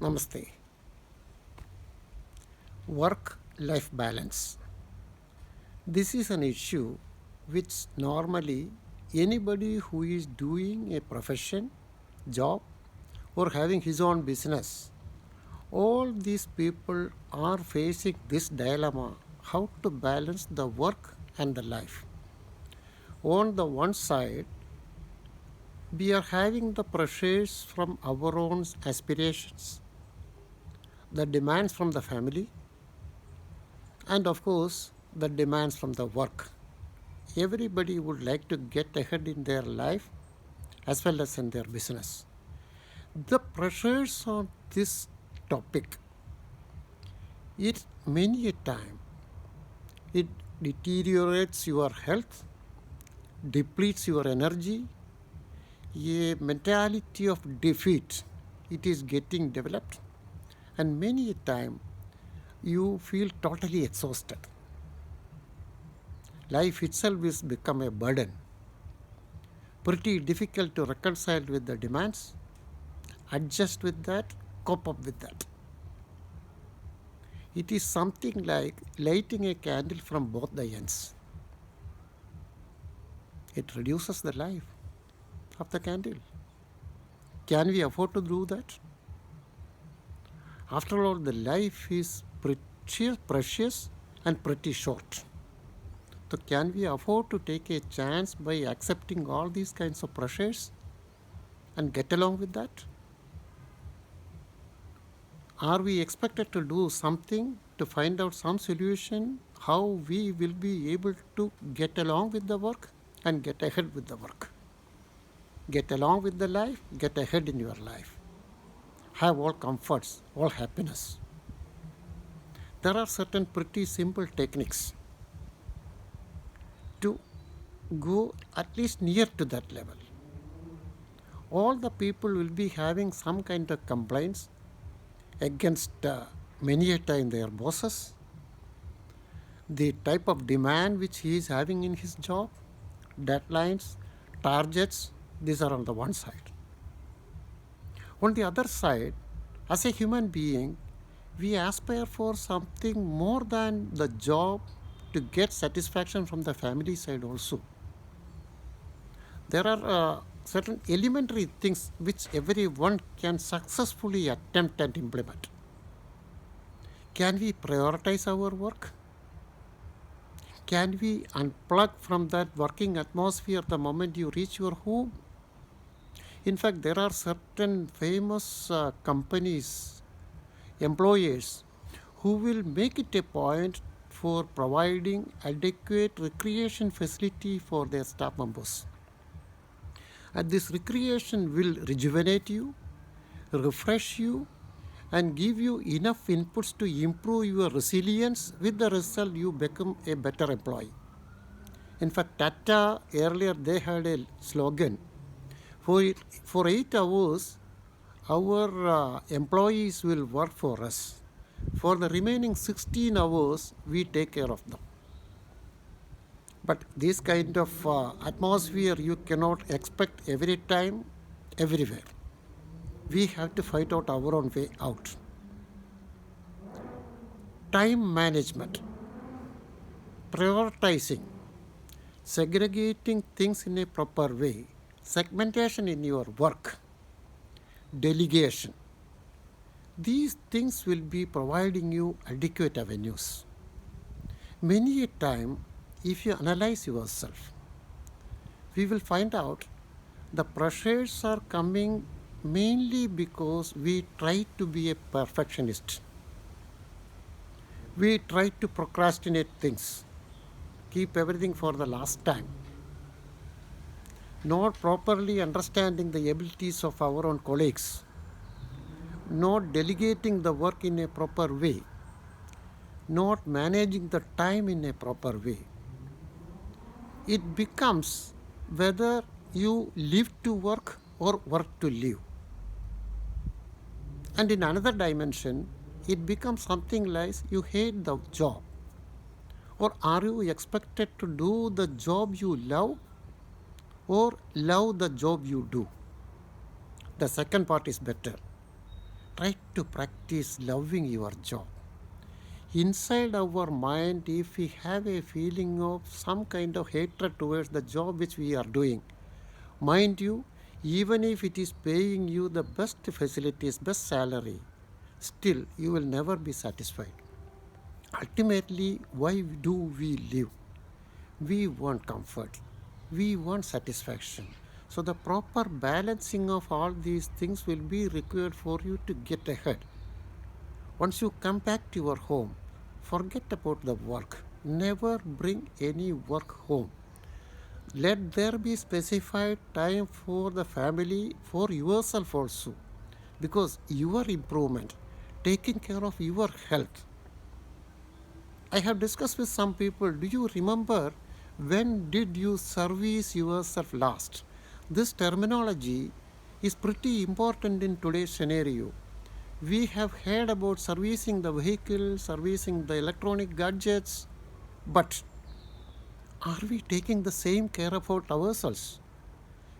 Namaste. Work-life balance. This is an issue which normally anybody who is doing a profession, job, or having his own business, all these people are facing this dilemma how to balance the work and the life. On the one side, we are having the pressures from our own aspirations, the demands from the family, and of course, the demands from the work. Everybody would like to get ahead in their life as well as in their business. The pressures on this topic, it many a time, it deteriorates your health, depletes your energy, a mentality of defeat, it is getting developed, and many a time you feel totally exhausted. Life itself is become a burden. Pretty difficult to reconcile with the demands, adjust with that, cope up with that. It is something like lighting a candle from both the ends. It reduces the life of the candle. Can we afford to do that? After all, the life is precious and pretty short. So can we afford to take a chance by accepting all these kinds of pressures and get along with that? Are we expected to do something to find out some solution how we will be able to get along with the work and get ahead with the work? Get along with the life, get ahead in your life. Have all comforts, all happiness. There are certain pretty simple techniques to go at least near to that level. All the people will be having some kind of complaints against many a time their bosses, the type of demand which he is having in his job, deadlines, targets, these are on the one side. On the other side, as a human being, we aspire for something more than the job to get satisfaction from the family side also. There are certain elementary things which everyone can successfully attempt and implement. Can we prioritize our work? Can we unplug from that working atmosphere the moment you reach your home? In fact, there are certain famous companies, employers, who will make it a point for providing adequate recreation facility for their staff members. And this recreation will rejuvenate you, refresh you, and give you enough inputs to improve your resilience. With the result, you become a better employee. In fact, Tata earlier they had a slogan, for 8 hours, our employees will work for us. For the remaining 16 hours, we take care of them. But this kind of atmosphere you cannot expect every time, everywhere. We have to fight out our own way out. Time management, prioritizing, segregating things in a proper way, segmentation in your work, delegation. These things will be providing you adequate avenues. Many a time, if you analyze yourself, we will find out the pressures are coming mainly because we try to be a perfectionist. We try to procrastinate things, keep everything for the last time, not properly understanding the abilities of our own colleagues, not delegating the work in a proper way, not managing the time in a proper way. It becomes whether you live to work or work to live. And in another dimension, it becomes something like you hate the job. Or are you expected to do the job you love or love the job you do? The second part is better. try to practice loving your job. Inside our mind, if we have a feeling of some kind of hatred towards the job which we are doing, mind you, even if it is paying you the best facilities, best salary, still you will never be satisfied. Ultimately, why do we live? We want comfort, we want satisfaction. So, the proper balancing of all these things will be required for you to get ahead. Once you come back to your home, forget about the work. Never bring any work home. Let there be specified time for the family, for yourself also. Because your improvement, taking care of your health. I have discussed with some people, do you remember when did you service yourself last? This terminology is pretty important in today's scenario. We have heard about servicing the vehicle, servicing the electronic gadgets, but are we taking the same care about ourselves?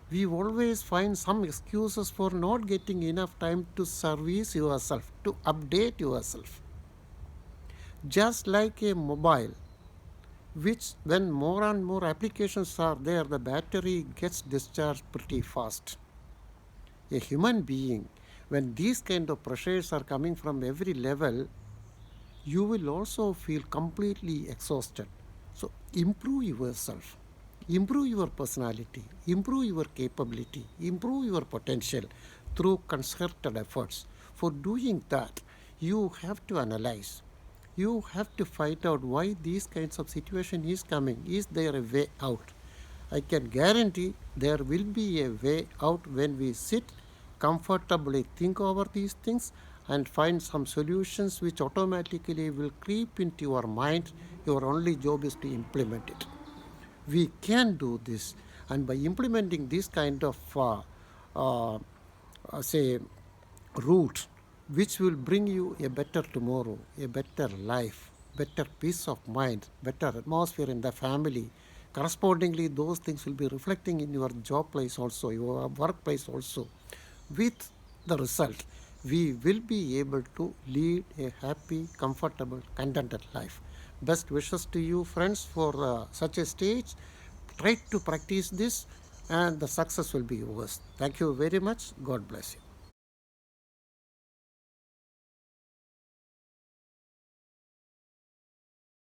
We always find some excuses for not getting enough time to service yourself, to update yourself. Just like a mobile, which when more and more applications are there, the battery gets discharged pretty fast. A human being, when these kind of pressures are coming from every level, you will also feel completely exhausted. So, improve yourself, improve your personality, improve your capability, improve your potential through concerted efforts. For doing that, you have to analyze. You have to find out why these kinds of situation is coming. Is there a way out? I can guarantee there will be a way out when we sit comfortably, think over these things, and find some solutions which automatically will creep into your mind. Your only job is to implement it. We can do this, and by implementing this kind of uh, say route which will bring you a better tomorrow, a better life, better peace of mind, better atmosphere in the family. Correspondingly, those things will be reflecting in your job place also, your workplace also. With the result, we will be able to lead a happy, comfortable, contented life. Best wishes to you, friends, for such a stage. Try to practice this, and the success will be yours. Thank you very much. God bless you.